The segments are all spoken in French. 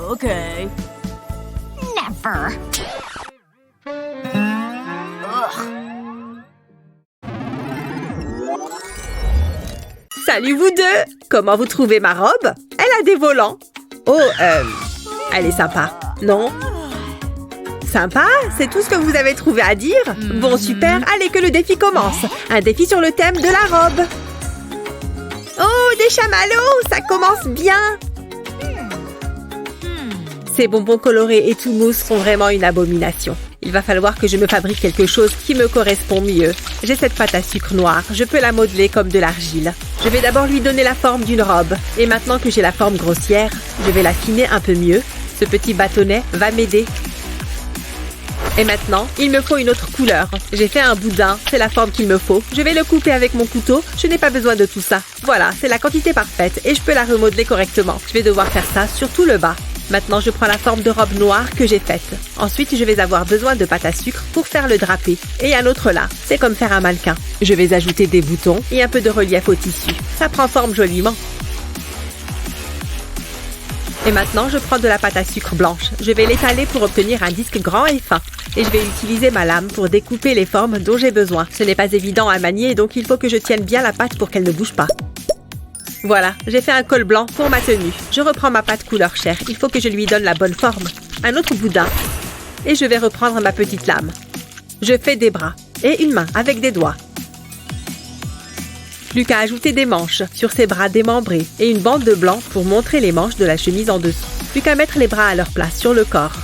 Ok. Never. Salut vous deux! Comment vous trouvez ma robe? Elle a des volants. Oh, elle est sympa, non? Sympa? C'est tout ce que vous avez trouvé à dire? Bon, super, allez que le défi commence. Un défi sur le thème de la robe. Oh, des chamallows! Ça commence bien! Ces bonbons colorés et tout mousse sont vraiment une abomination. Il va falloir que je me fabrique quelque chose qui me correspond mieux. J'ai cette pâte à sucre noire, je peux la modeler comme de l'argile. Je vais d'abord lui donner la forme d'une robe. Et maintenant que j'ai la forme grossière, je vais l'affiner un peu mieux. Ce petit bâtonnet va m'aider. Et maintenant, il me faut une autre couleur. J'ai fait un boudin, c'est la forme qu'il me faut. Je vais le couper avec mon couteau, je n'ai pas besoin de tout ça. Voilà, c'est la quantité parfaite et je peux la remodeler correctement. Je vais devoir faire ça sur tout le bas. Maintenant, je prends la forme de robe noire que j'ai faite. Ensuite, je vais avoir besoin de pâte à sucre pour faire le drapé. Et un autre là, c'est comme faire un mannequin. Je vais ajouter des boutons et un peu de relief au tissu. Ça prend forme joliment. Et maintenant, je prends de la pâte à sucre blanche. Je vais l'étaler pour obtenir un disque grand et fin. Et je vais utiliser ma lame pour découper les formes dont j'ai besoin. Ce n'est pas évident à manier, donc il faut que je tienne bien la pâte pour qu'elle ne bouge pas. Voilà, j'ai fait un col blanc pour ma tenue. Je reprends ma pâte couleur chair. Il faut que je lui donne la bonne forme. Un autre boudin. Et je vais reprendre ma petite lame. Je fais des bras et une main avec des doigts. Plus qu'à ajouter des manches sur ces bras démembrés et une bande de blanc pour montrer les manches de la chemise en dessous. Plus qu'à mettre les bras à leur place sur le corps.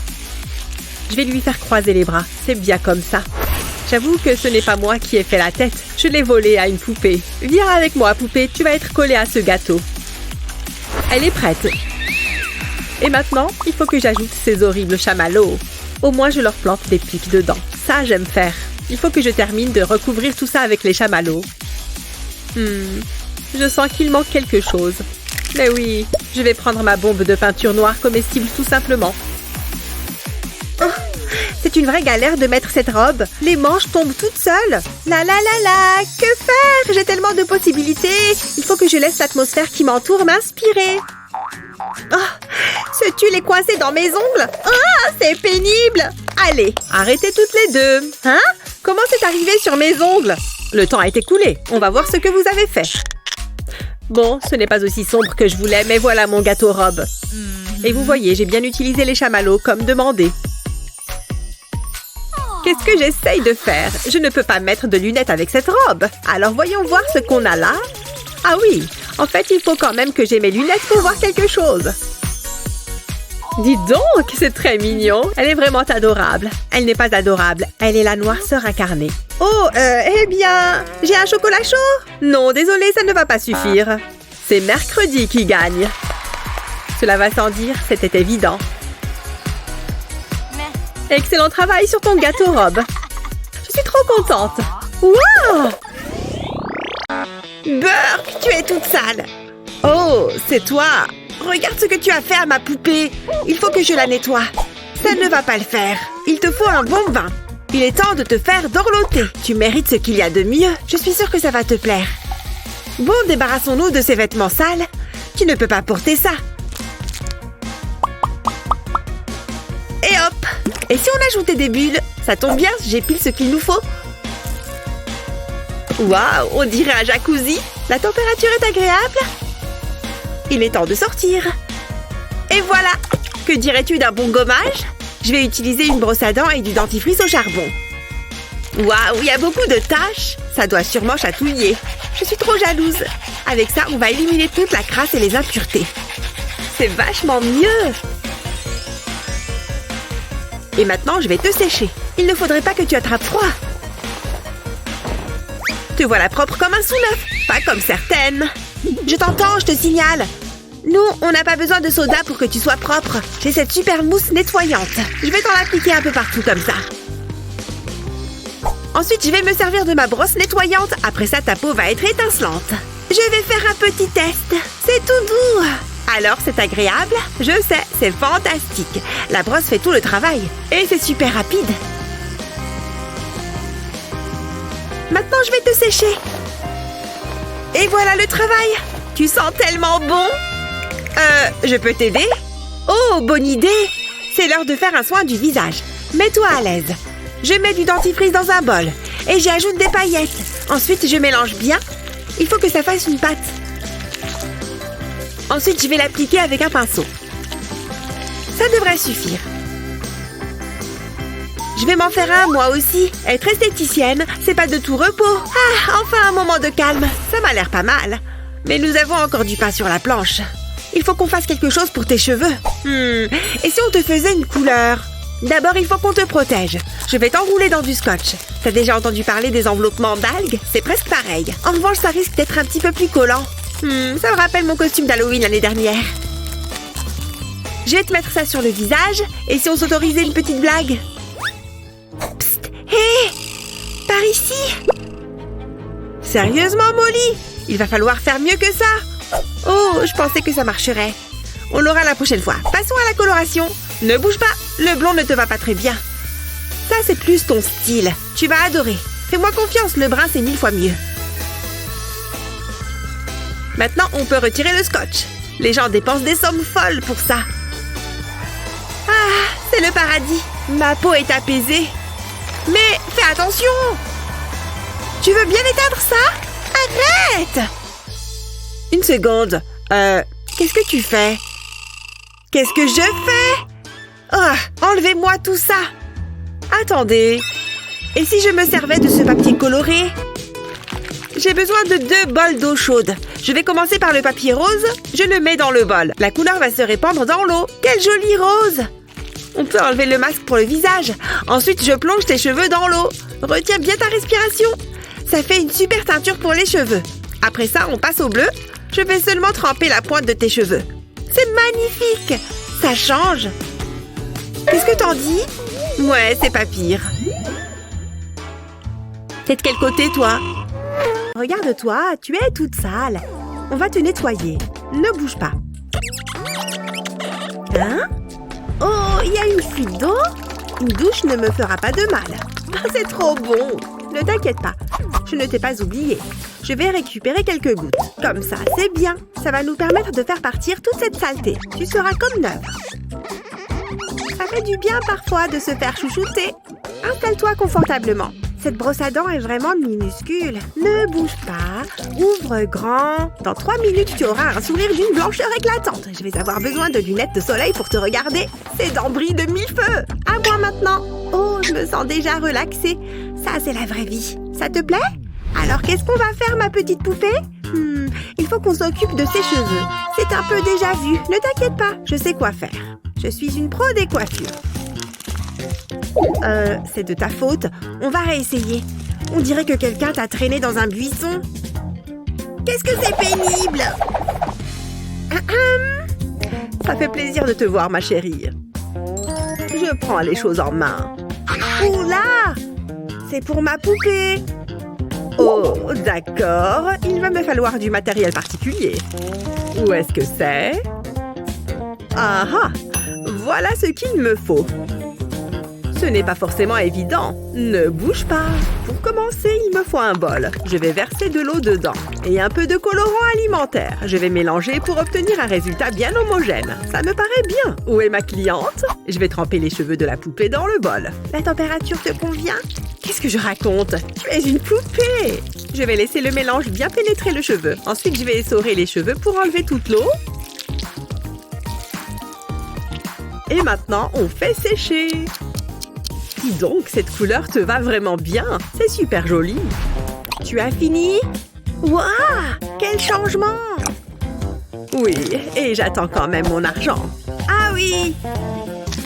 Je vais lui faire croiser les bras. C'est bien comme ça. J'avoue que ce n'est pas moi qui ai fait la tête. Je l'ai volée à une poupée. Viens avec moi, poupée, tu vas être collée à ce gâteau. Elle est prête. Et maintenant, il faut que j'ajoute ces horribles chamallows. Au moins, je leur plante des pics dedans. Ça, j'aime faire. Il faut que je termine de recouvrir tout ça avec les chamallows. Je sens qu'il manque quelque chose. Mais oui, je vais prendre ma bombe de peinture noire comestible tout simplement. Oh, c'est une vraie galère de mettre cette robe. Les manches tombent toutes seules. La la la la, que faire? J'ai tellement de possibilités. Il faut que je laisse l'atmosphère qui m'entoure m'inspirer. Oh, ce tulle est coincé dans mes ongles. Ah, c'est pénible. Allez, arrêtez toutes les deux. Hein? Comment c'est arrivé sur mes ongles? Le temps a été écoulé. On va voir ce que vous avez fait. Bon, ce n'est pas aussi sombre que je voulais, mais voilà mon gâteau robe. Et vous voyez, j'ai bien utilisé les chamallows comme demandé. Qu'est-ce que j'essaye de faire? Je ne peux pas mettre de lunettes avec cette robe. Alors voyons voir ce qu'on a là. Ah oui, en fait, il faut quand même que j'ai mes lunettes pour voir quelque chose. Dis donc, c'est très mignon. Elle est vraiment adorable. Elle n'est pas adorable. Elle est la noirceur incarnée. Oh, eh bien, j'ai un chocolat chaud? Non, désolé, ça ne va pas suffire. C'est mercredi qui gagne. Cela va sans dire, c'était évident. Excellent travail sur ton gâteau robe. Je suis trop contente. Wow! Burke, tu es toute sale. Oh, c'est toi. Regarde ce que tu as fait à ma poupée. Il faut que je la nettoie. Ça ne va pas le faire. Il te faut un bon bain. Il est temps de te faire dorloter. Tu mérites ce qu'il y a de mieux. Je suis sûre que ça va te plaire. Bon, débarrassons-nous de ces vêtements sales. Tu ne peux pas porter ça. Et hop! Et si on ajoutait des bulles? Ça tombe bien, j'ai pile ce qu'il nous faut. Waouh, on dirait un jacuzzi. La température est agréable. Il est temps de sortir. Et voilà! Que dirais-tu d'un bon gommage? Je vais utiliser une brosse à dents et du dentifrice au charbon. Waouh, il y a beaucoup de taches. Ça doit sûrement chatouiller. Je suis trop jalouse. Avec ça, on va éliminer toute la crasse et les impuretés. C'est vachement mieux. Et maintenant, je vais te sécher. Il ne faudrait pas que tu attrapes froid. Te voilà propre comme un sous-neuf. Pas comme certaines. Je t'entends, je te signale. Nous, on n'a pas besoin de soda pour que tu sois propre. J'ai cette super mousse nettoyante. Je vais t'en appliquer un peu partout comme ça. Ensuite, je vais me servir de ma brosse nettoyante. Après ça, ta peau va être étincelante. Je vais faire un petit test. C'est tout doux. Alors, c'est agréable? Je sais, c'est fantastique. La brosse fait tout le travail. Et c'est super rapide. Maintenant, je vais te sécher. Et voilà le travail. Tu sens tellement bon. Je peux t'aider? Oh, bonne idée! C'est l'heure de faire un soin du visage. Mets-toi à l'aise. Je mets du dentifrice dans un bol et j'y ajoute des paillettes. Ensuite, je mélange bien. Il faut que ça fasse une pâte. Ensuite, je vais l'appliquer avec un pinceau. Ça devrait suffire. Je vais m'en faire un, moi aussi. Être esthéticienne, c'est pas de tout repos. Ah, enfin un moment de calme. Ça m'a l'air pas mal. Mais nous avons encore du pain sur la planche. Il faut qu'on fasse quelque chose pour tes cheveux. Et si on te faisait une couleur? D'abord, il faut qu'on te protège. Je vais t'enrouler dans du scotch. T'as déjà entendu parler des enveloppements d'algues? C'est presque pareil. En revanche, ça risque d'être un petit peu plus collant. Ça me rappelle mon costume d'Halloween l'année dernière. Je vais te mettre ça sur le visage. Et si on s'autorisait une petite blague? Psst! Hé! Par ici! Sérieusement, Molly? Il va falloir faire mieux que ça. Oh, je pensais que ça marcherait. On l'aura la prochaine fois. Passons à la coloration. Ne bouge pas, le blond ne te va pas très bien. Ça, c'est plus ton style. Tu vas adorer. Fais-moi confiance, le brun, c'est 1000 fois mieux. Maintenant, on peut retirer le scotch. Les gens dépensent des sommes folles pour ça. Ah, c'est le paradis. Ma peau est apaisée. Mais fais attention. Tu veux bien éteindre ça? Arrête! Une seconde. Qu'est-ce que tu fais? Qu'est-ce que je fais? Oh, enlevez-moi tout ça. Attendez. Et si je me servais de ce papier coloré? J'ai besoin de 2 bols d'eau chaude. Je vais commencer par le papier rose. Je le mets dans le bol. La couleur va se répandre dans l'eau. Quel joli rose! On peut enlever le masque pour le visage. Ensuite, je plonge tes cheveux dans l'eau. Retiens bien ta respiration. Ça fait une super teinture pour les cheveux. Après ça, on passe au bleu. Je vais seulement tremper la pointe de tes cheveux. C'est magnifique! Ça change. Qu'est-ce que t'en dis? Ouais, c'est pas pire. T'es de quel côté, toi? Regarde-toi, tu es toute sale. On va te nettoyer. Ne bouge pas. Hein? Oh, il y a une fuite d'eau? Une douche ne me fera pas de mal. C'est trop bon. Ne t'inquiète pas, je ne t'ai pas oublié. Je vais récupérer quelques gouttes. Comme ça, c'est bien. Ça va nous permettre de faire partir toute cette saleté. Tu seras comme neuve. Ça fait du bien parfois de se faire chouchouter. Installe-toi confortablement. Cette brosse à dents est vraiment minuscule. Ne bouge pas. Ouvre grand. Dans 3 minutes, tu auras un sourire d'une blancheur éclatante. Je vais avoir besoin de lunettes de soleil pour te regarder. Ces dents brillent de 1000 feux. À moi maintenant. Oh, je me sens déjà relaxée. Ça, c'est la vraie vie. Ça te plaît? Alors, qu'est-ce qu'on va faire, ma petite poupée? Il faut qu'on s'occupe de ses cheveux. C'est un peu déjà vu. Ne t'inquiète pas, je sais quoi faire. Je suis une pro des coiffures. C'est de ta faute. On va réessayer. On dirait que quelqu'un t'a traîné dans un buisson. Qu'est-ce que c'est pénible! Ça fait plaisir de te voir, ma chérie. Je prends les choses en main. Oula! C'est pour ma poupée. Oh, d'accord. Il va me falloir du matériel particulier. Où est-ce que c'est? Ah ah! Voilà ce qu'il me faut. Ce n'est pas forcément évident. Ne bouge pas. Pour commencer, il me faut un bol. Je vais verser de l'eau dedans. Et un peu de colorant alimentaire. Je vais mélanger pour obtenir un résultat bien homogène. Ça me paraît bien. Où est ma cliente? Je vais tremper les cheveux de la poupée dans le bol. La température te convient? Qu'est-ce que je raconte? Tu es une poupée! Je vais laisser le mélange bien pénétrer le cheveu. Ensuite, je vais essorer les cheveux pour enlever toute l'eau. Et maintenant, on fait sécher. Dis donc, cette couleur te va vraiment bien. C'est super joli. Tu as fini? Waouh! Quel changement! Oui, et j'attends quand même mon argent. Ah oui!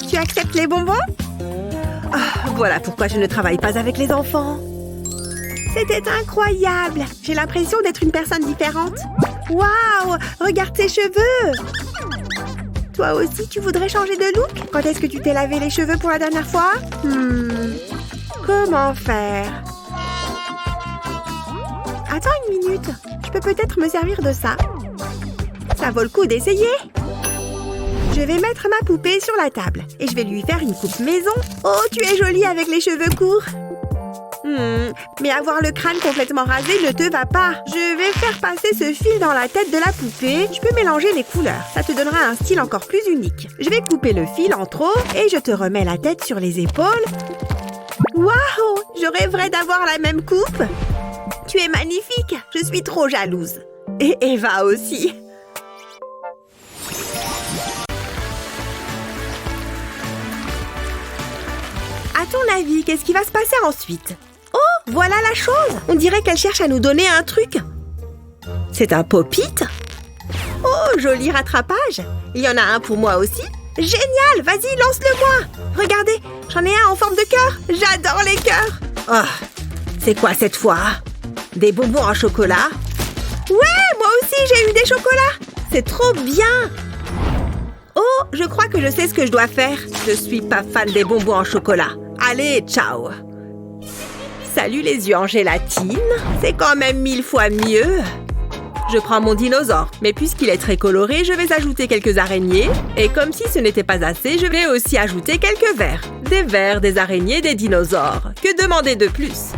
Tu acceptes les bonbons? Ah, voilà pourquoi je ne travaille pas avec les enfants. C'était incroyable! J'ai l'impression d'être une personne différente. Waouh! Regarde tes cheveux! Toi aussi, tu voudrais changer de look? Quand est-ce que tu t'es lavé les cheveux pour la dernière fois? Comment faire? Attends une minute. Je peux peut-être me servir de ça. Ça vaut le coup d'essayer. Je vais mettre ma poupée sur la table et je vais lui faire une coupe maison. Oh, tu es jolie avec les cheveux courts. Mais avoir le crâne complètement rasé ne te va pas. Je vais faire passer ce fil dans la tête de la poupée. Je peux mélanger les couleurs. Ça te donnera un style encore plus unique. Je vais couper le fil en trop et je te remets la tête sur les épaules. Waouh! Je rêverais d'avoir la même coupe. Tu es magnifique. Je suis trop jalouse. Et Eva aussi. À ton avis, qu'est-ce qui va se passer ensuite? Oh, voilà la chose! On dirait qu'elle cherche à nous donner un truc. C'est un pop-it? Oh, joli rattrapage! Il y en a un pour moi aussi. Génial! Vas-y, lance-le-moi! Regardez, j'en ai un en forme de cœur. J'adore les cœurs! Oh, c'est quoi cette fois? Des bonbons en chocolat? Ouais, moi aussi, j'ai eu des chocolats! C'est trop bien! Oh, je crois que je sais ce que je dois faire. Je suis pas fan des bonbons en chocolat. Allez, ciao! Salut les yeux en gélatine. C'est quand même 1000 fois mieux. Je prends mon dinosaure, mais puisqu'il est très coloré, je vais ajouter quelques araignées. Et comme si ce n'était pas assez, je vais aussi ajouter quelques vers. Des vers, des araignées, des dinosaures. Que demander de plus?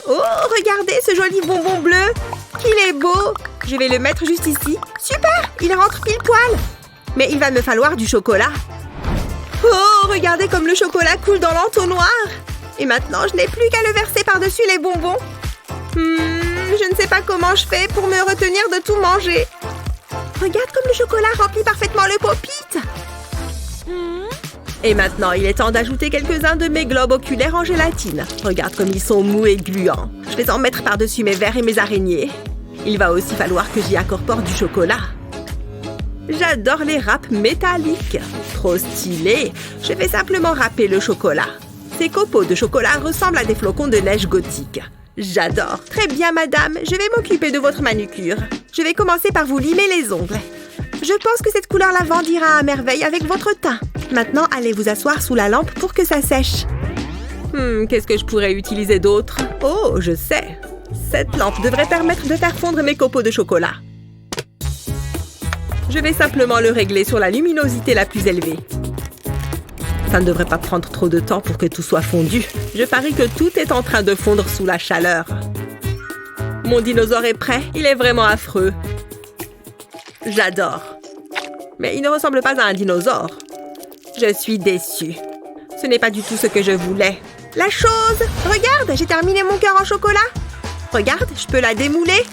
Oh, regardez ce joli bonbon bleu. Qu'il est beau. Je vais le mettre juste ici. Super, il rentre pile poil. Mais il va me falloir du chocolat. Oh, regardez comme le chocolat coule dans l'entonnoir. Et maintenant, je n'ai plus qu'à le verser par-dessus les bonbons. Je ne sais pas comment je fais pour me retenir de tout manger. Regarde comme le chocolat remplit parfaitement le pop-it. Et maintenant, il est temps d'ajouter quelques-uns de mes globes oculaires en gélatine. Regarde comme ils sont mous et gluants. Je vais en mettre par-dessus mes vers et mes araignées. Il va aussi falloir que j'y incorpore du chocolat. J'adore les râpes métalliques. Trop stylé. Je vais simplement râper le chocolat. Ces copeaux de chocolat ressemblent à des flocons de neige gothique. J'adore. Très bien, madame. Je vais m'occuper de votre manucure. Je vais commencer par vous limer les ongles. Je pense que cette couleur lavande ira à merveille avec votre teint. Maintenant, allez vous asseoir sous la lampe pour que ça sèche. Qu'est-ce que je pourrais utiliser d'autre? Oh, je sais. Cette lampe devrait permettre de faire fondre mes copeaux de chocolat. Je vais simplement le régler sur la luminosité la plus élevée. Ça ne devrait pas prendre trop de temps pour que tout soit fondu. Je parie que tout est en train de fondre sous la chaleur. Mon dinosaure est prêt. Il est vraiment affreux. J'adore. Mais il ne ressemble pas à un dinosaure. Je suis déçue. Ce n'est pas du tout ce que je voulais. La chose! Regarde, j'ai terminé mon cœur en chocolat. Regarde, je peux la démouler.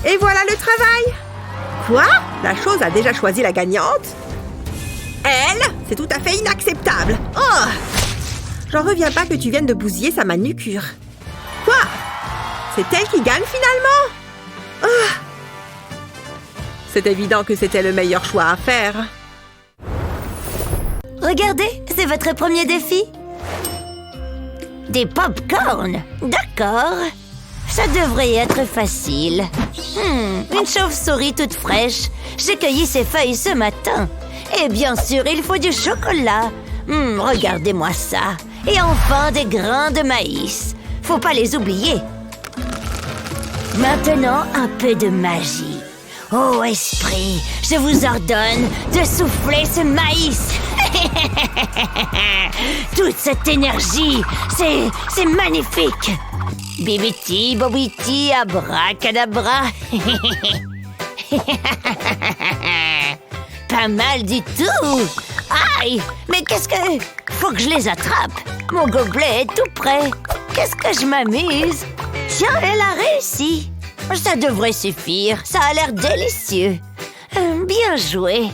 Et voilà le travail. Quoi? La chose a déjà choisi la gagnante? Elle? C'est tout à fait inacceptable. Oh! J'en reviens pas que tu viennes de bousiller sa manucure. Quoi? C'est elle qui gagne finalement? Oh! C'est évident que c'était le meilleur choix à faire. Regardez, c'est votre premier défi. Des pop-corn. D'accord. Ça devrait être facile. Une chauve-souris toute fraîche. J'ai cueilli ses feuilles ce matin. Et bien sûr, il faut du chocolat. Regardez-moi ça. Et enfin, des grains de maïs. Faut pas les oublier. Maintenant, un peu de magie. Oh, esprit, je vous ordonne de souffler ce maïs. Toute cette énergie, c'est magnifique. Bibiti, bobiti, abracadabra. Pas mal du tout. Aïe, mais qu'est-ce que... Faut que je les attrape. Mon gobelet est tout prêt. Qu'est-ce que je m'amuse. Tiens, elle a réussi. Ça devrait suffire. Ça a l'air délicieux. Bien joué.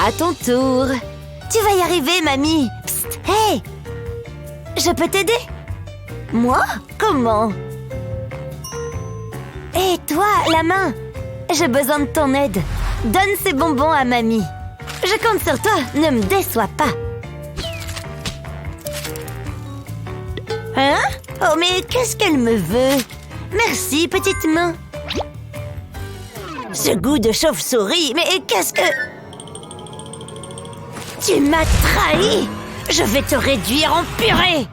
À ton tour. Tu vas y arriver, mamie. Psst, hey. Je peux t'aider? Moi? Comment? Et toi, la main? J'ai besoin de ton aide. Donne ces bonbons à mamie. Je compte sur toi, ne me déçois pas. Hein? Oh, mais qu'est-ce qu'elle me veut? Merci, petite main. Ce goût de chauve-souris, mais qu'est-ce que... Tu m'as trahi! Je vais te réduire en purée!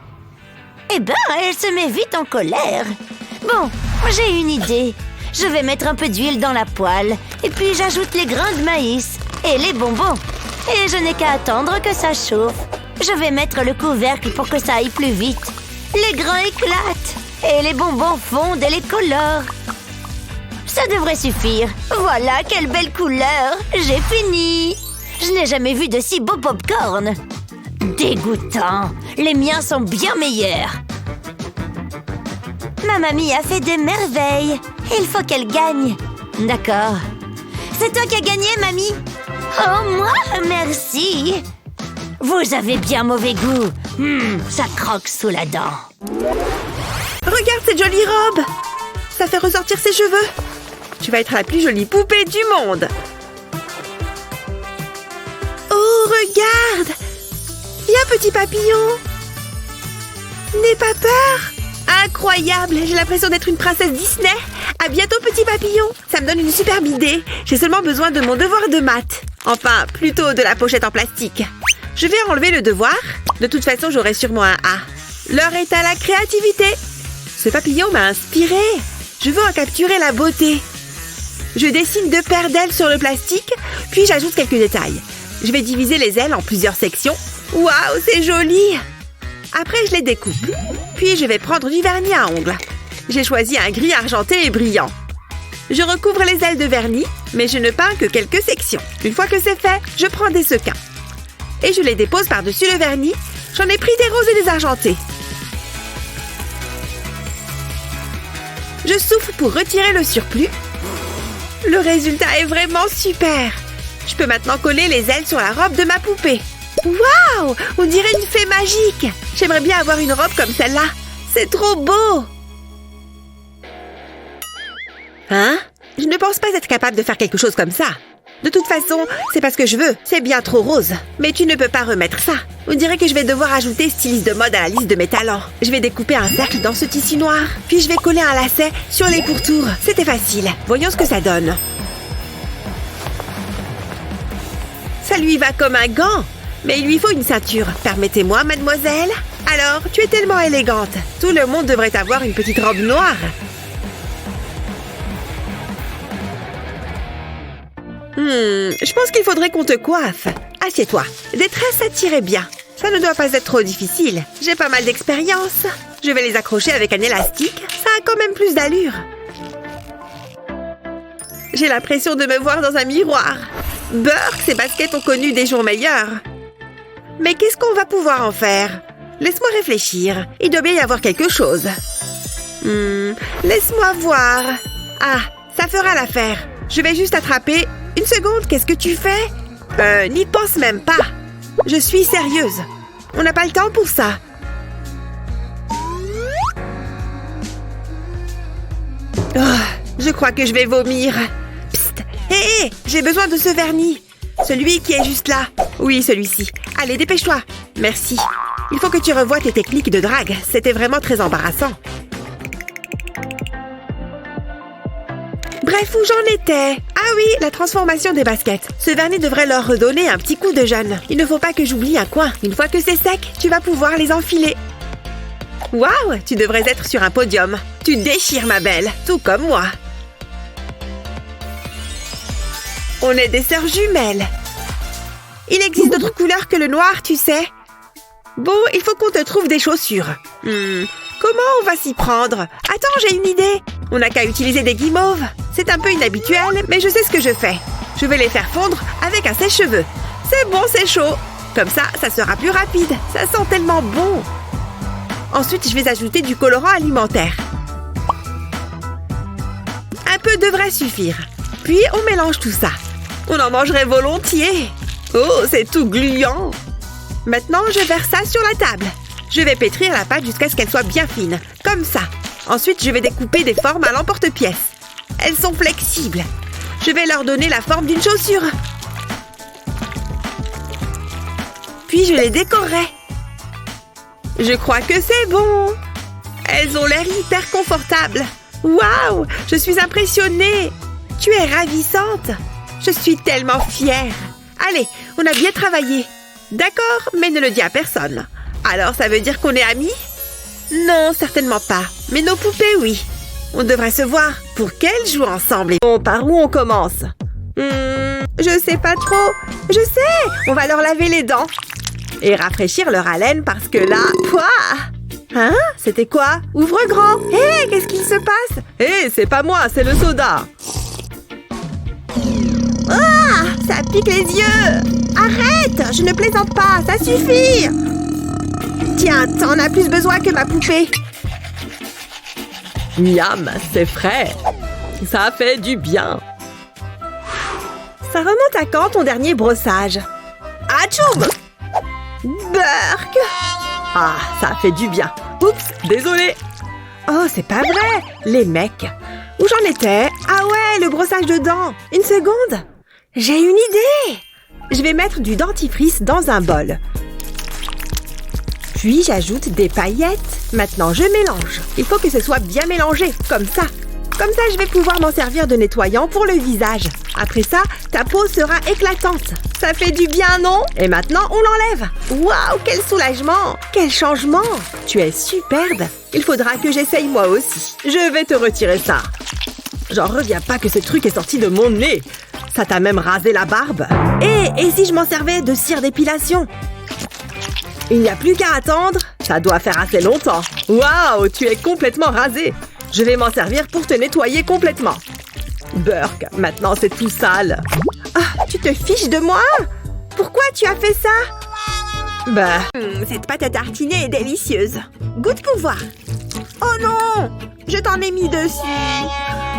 Eh ben, elle se met vite en colère. Bon, j'ai une idée. Je vais mettre un peu d'huile dans la poêle, et puis j'ajoute les grains de maïs et les bonbons. Et je n'ai qu'à attendre que ça chauffe. Je vais mettre le couvercle pour que ça aille plus vite. Les grains éclatent et les bonbons fondent et les colorent. Ça devrait suffire. Voilà, quelle belle couleur. J'ai fini. Je n'ai jamais vu de si beau pop-corn. Dégoûtant. Les miens sont bien meilleurs. Ma mamie a fait des merveilles. Il faut qu'elle gagne. D'accord. C'est toi qui as gagné, mamie. Oh, moi? Merci. Vous avez bien mauvais goût. Ça croque sous la dent. Regarde cette jolie robe. Ça fait ressortir ses cheveux. Tu vas être la plus jolie poupée du monde. Oh, regarde. Viens, petit papillon. N'aie pas peur. Incroyable. J'ai l'impression d'être une princesse Disney. À bientôt, petit papillon. Ça me donne une superbe idée. J'ai seulement besoin de mon devoir de maths. Enfin, plutôt de la pochette en plastique. Je vais enlever le devoir. De toute façon, j'aurai sûrement un A. L'heure est à la créativité. Ce papillon m'a inspiré. Je veux en capturer la beauté. Je dessine 2 paires d'ailes sur le plastique, puis j'ajoute quelques détails. Je vais diviser les ailes en plusieurs sections. Waouh, c'est joli! Après, je les découpe. Puis, je vais prendre du vernis à ongles. J'ai choisi un gris argenté et brillant. Je recouvre les ailes de vernis, mais je ne peins que quelques sections. Une fois que c'est fait, je prends des sequins. Et je les dépose par-dessus le vernis. J'en ai pris des roses et des argentés. Je souffle pour retirer le surplus. Le résultat est vraiment super. Je peux maintenant coller les ailes sur la robe de ma poupée. Waouh! On dirait une fée magique. J'aimerais bien avoir une robe comme celle-là. C'est trop beau. Hein? Je ne pense pas être capable de faire quelque chose comme ça. De toute façon, c'est pas ce que je veux. C'est bien trop rose. Mais tu ne peux pas remettre ça. On dirait que je vais devoir ajouter styliste de mode à la liste de mes talents. Je vais découper un cercle dans ce tissu noir. Puis je vais coller un lacet sur les pourtours. C'était facile. Voyons ce que ça donne. Ça lui va comme un gant. Mais il lui faut une ceinture. Permettez-moi, mademoiselle. Alors, tu es tellement élégante. Tout le monde devrait avoir une petite robe noire. Je pense qu'il faudrait qu'on te coiffe. Assieds-toi. Des tresses, ça t'irait bien. Ça ne doit pas être trop difficile. J'ai pas mal d'expérience. Je vais les accrocher avec un élastique. Ça a quand même plus d'allure. J'ai l'impression de me voir dans un miroir. Burk, ces baskets ont connu des jours meilleurs. Mais qu'est-ce qu'on va pouvoir en faire? Laisse-moi réfléchir. Il doit bien y avoir quelque chose. Laisse-moi voir. Ah, ça fera l'affaire. Je vais juste attraper... Une seconde, qu'est-ce que tu fais? N'y pense même pas. Je suis sérieuse. On n'a pas le temps pour ça. Oh, je crois que je vais vomir. Psst. Hé, j'ai besoin de ce vernis. Celui qui est juste là. Oui, celui-ci. Allez, dépêche-toi. Merci. Il faut que tu revoies tes techniques de drague. C'était vraiment très embarrassant. Bref, où j'en étais? Ah oui, la transformation des baskets. Ce vernis devrait leur redonner un petit coup de jeune. Il ne faut pas que j'oublie un coin. Une fois que c'est sec, tu vas pouvoir les enfiler. Waouh, tu devrais être sur un podium. Tu déchires, ma belle, tout comme moi. On est des sœurs jumelles. Il existe d'autres couleurs que le noir, tu sais. Bon, il faut qu'on te trouve des chaussures. Comment on va s'y prendre? Attends, j'ai une idée. On n'a qu'à utiliser des guimauves. C'est un peu inhabituel, mais je sais ce que je fais. Je vais les faire fondre avec un sèche-cheveux. C'est bon, c'est chaud. Comme ça, ça sera plus rapide. Ça sent tellement bon. Ensuite, je vais ajouter du colorant alimentaire. Un peu devrait suffire. Puis, on mélange tout ça. On en mangerait volontiers. Oh, c'est tout gluant. Maintenant, je verse ça sur la table. Je vais pétrir la pâte jusqu'à ce qu'elle soit bien fine. Comme ça. Ensuite, je vais découper des formes à l'emporte-pièce. Elles sont flexibles. Je vais leur donner la forme d'une chaussure. Puis, je les décorerai. Je crois que c'est bon. Elles ont l'air hyper confortables. Waouh! Je suis impressionnée. Tu es ravissante. Je suis tellement fière. Allez, on a bien travaillé. D'accord, mais ne le dis à personne. Alors, ça veut dire qu'on est amis? Non, certainement pas. Mais nos poupées, oui. On devrait se voir pour qu'elles jouent ensemble. Bon, par où on commence? Je sais pas trop. Je sais! On va leur laver les dents. Et rafraîchir leur haleine parce que là... Pouah! Hein? C'était quoi? Ouvre grand! Hé, qu'est-ce qu'il se passe? Hé, c'est pas moi, c'est le soda! Ah! Ça pique les yeux! Arrête! Je ne plaisante pas, ça suffit! Tiens, t'en as plus besoin que ma poupée! Miam, c'est frais! Ça fait du bien! Ça remonte à quand ton dernier brossage? Atchoum! Burk! Ah, ça fait du bien! Oups, désolé! Oh, c'est pas vrai! Les mecs! Où j'en étais? Ah ouais, le brossage de dents! Une seconde! J'ai une idée! Je vais mettre du dentifrice dans un bol. Puis j'ajoute des paillettes. Maintenant, je mélange. Il faut que ce soit bien mélangé, comme ça. Comme ça, je vais pouvoir m'en servir de nettoyant pour le visage. Après ça, ta peau sera éclatante. Ça fait du bien, non? Et maintenant, on l'enlève. Waouh, quel soulagement! Quel changement! Tu es superbe. Il faudra que j'essaye moi aussi. Je vais te retirer ça. J'en reviens pas que ce truc est sorti de mon nez. Ça t'a même rasé la barbe. Et si je m'en servais de cire d'épilation? Il n'y a plus qu'à attendre. Ça doit faire assez longtemps. Waouh, tu es complètement rasé. Je vais m'en servir pour te nettoyer complètement. Burk, maintenant c'est tout sale. Ah, tu te fiches de moi? Pourquoi tu as fait ça? Bah, cette pâte à tartiner est délicieuse. Goûte pour voir. Oh non! Je t'en ai mis dessus.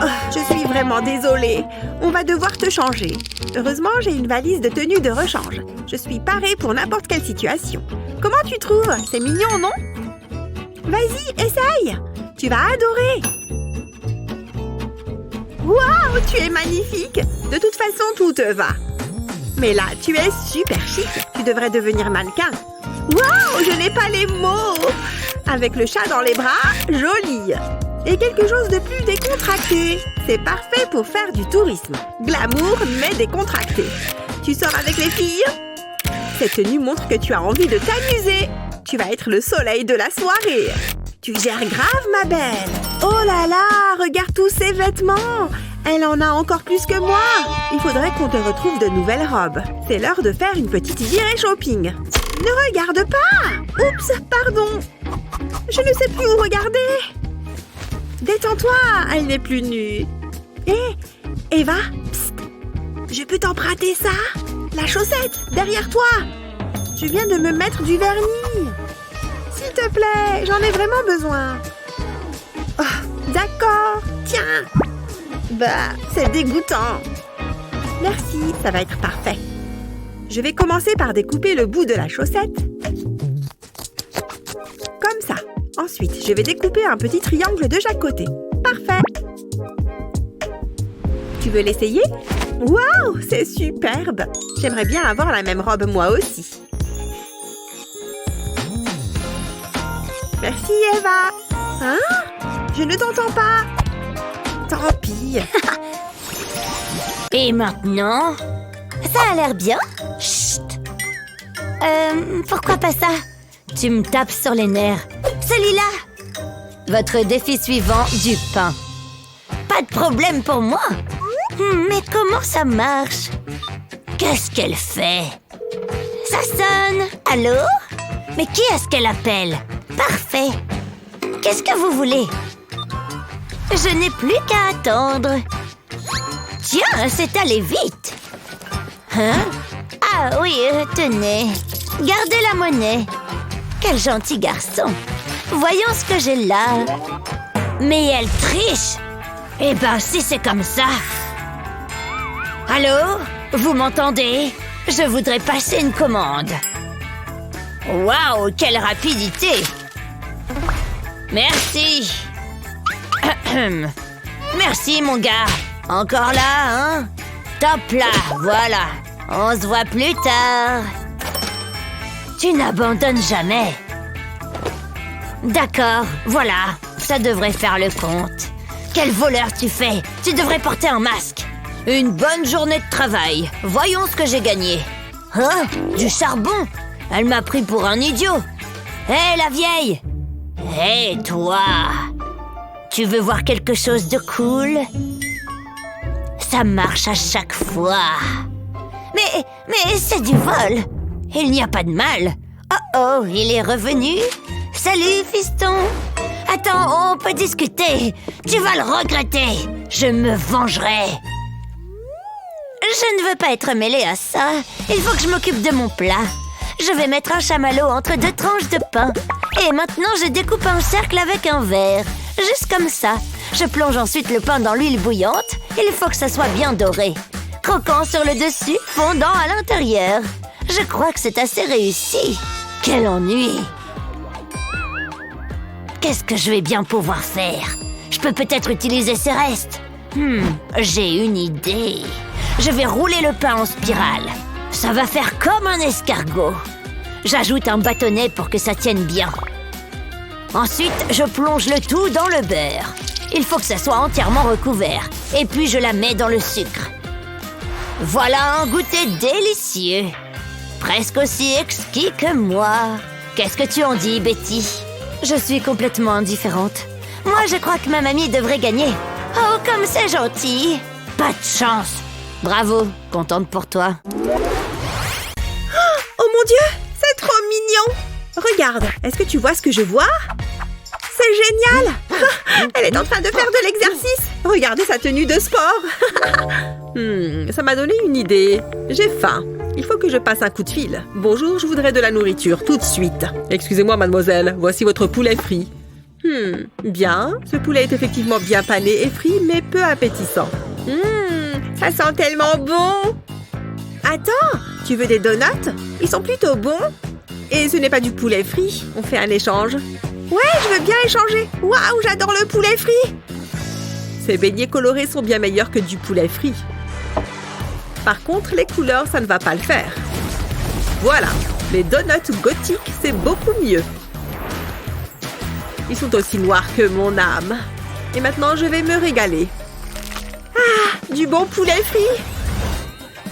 Oh, je suis vraiment désolée. On va devoir te changer. Heureusement, j'ai une valise de tenue de rechange. Je suis parée pour n'importe quelle situation. Comment tu trouves? C'est mignon, non? Vas-y, essaye! Tu vas adorer! Waouh, tu es magnifique! De toute façon, tout te va. Mais là, tu es super chic. Tu devrais devenir mannequin. Waouh, je n'ai pas les mots! Avec le chat dans les bras, joli! Et quelque chose de plus décontracté. C'est parfait pour faire du tourisme. Glamour, mais décontracté. Tu sors avec les filles? Cette tenue montre que tu as envie de t'amuser. Tu vas être le soleil de la soirée. Tu gères grave, ma belle. Oh là là, regarde tous ces vêtements. Elle en a encore plus que moi. Il faudrait qu'on te retrouve de nouvelles robes. C'est l'heure de faire une petite virée shopping. Ne regarde pas. Oups, pardon. Je ne sais plus où regarder. Détends-toi, elle n'est plus nue. Hé, Eva, psst. Je peux t'emprunter ça? La chaussette, derrière toi. Je viens de me mettre du vernis. S'il te plaît, j'en ai vraiment besoin. Oh, d'accord, tiens. Bah, c'est dégoûtant. Merci, ça va être parfait. Je vais commencer par découper le bout de la chaussette. Comme ça. Ensuite, je vais découper un petit triangle de chaque côté. Parfait. Tu veux l'essayer? Waouh, c'est superbe. J'aimerais bien avoir la même robe moi aussi. Merci, Eva. Hein? Je ne t'entends pas. Tant pis. Et maintenant? Ça a l'air bien. Chut. Pourquoi pas ça? Tu me tapes sur les nerfs. Celui-là! Votre défi suivant, du pain. Pas de problème pour moi. Mais comment ça marche? Qu'est-ce qu'elle fait? Ça sonne. Allô? Mais qui est-ce qu'elle appelle? Parfait. Qu'est-ce que vous voulez? Je n'ai plus qu'à attendre. Tiens, c'est allé vite. Hein? Ah oui, tenez. Gardez la monnaie. Quel gentil garçon. Voyons ce que j'ai là. Mais elle triche. Eh ben, si c'est comme ça. Allô? Vous m'entendez? Je voudrais passer une commande. Waouh, quelle rapidité! Merci. Merci, mon gars. Encore là, hein? Top là, voilà. On se voit plus tard. Tu n'abandonnes jamais. D'accord, voilà. Ça devrait faire le compte. Quel voleur tu fais! Tu devrais porter un masque. Une bonne journée de travail. Voyons ce que j'ai gagné. Hein? Du charbon? Elle m'a pris pour un idiot. Hé, la vieille! Hé, toi! Tu veux voir quelque chose de cool? Ça marche à chaque fois. Mais c'est du vol. Il n'y a pas de mal. Oh, il est revenu? Salut, fiston. Attends, on peut discuter. Tu vas le regretter. Je me vengerai. Je ne veux pas être mêlée à ça. Il faut que je m'occupe de mon plat. Je vais mettre un chamallow entre 2 tranches de pain. Et maintenant, je découpe un cercle avec un verre. Juste comme ça. Je plonge ensuite le pain dans l'huile bouillante. Il faut que ça soit bien doré. Croquant sur le dessus, fondant à l'intérieur. Je crois que c'est assez réussi. Quel ennui! Qu'est-ce que je vais bien pouvoir faire? Je peux peut-être utiliser ces restes. J'ai une idée. Je vais rouler le pain en spirale. Ça va faire comme un escargot. J'ajoute un bâtonnet pour que ça tienne bien. Ensuite, je plonge le tout dans le beurre. Il faut que ça soit entièrement recouvert. Et puis, je la mets dans le sucre. Voilà un goûter délicieux. Presque aussi exquis que moi. Qu'est-ce que tu en dis, Betty? Je suis complètement indifférente. Moi, je crois que ma mamie devrait gagner. Oh, comme c'est gentil. Pas de chance. Bravo, contente pour toi. Oh mon Dieu, c'est trop mignon! Regarde, est-ce que tu vois ce que je vois? C'est génial! Elle est en train de faire de l'exercice! Regardez sa tenue de sport! Ça m'a donné une idée. J'ai faim. Il faut que je passe un coup de fil. Bonjour, je voudrais de la nourriture, tout de suite. Excusez-moi, mademoiselle, voici votre poulet frit. Bien. Ce poulet est effectivement bien pané et frit, mais peu appétissant. Ça sent tellement bon! Attends, tu veux des donuts? Ils sont plutôt bons. Et ce n'est pas du poulet frit. On fait un échange. Ouais, je veux bien échanger. Waouh, j'adore le poulet frit. Ces beignets colorés sont bien meilleurs que du poulet frit. Par contre, les couleurs, ça ne va pas le faire. Voilà, les donuts gothiques, c'est beaucoup mieux. Ils sont aussi noirs que mon âme. Et maintenant, je vais me régaler. Ah, du bon poulet frit.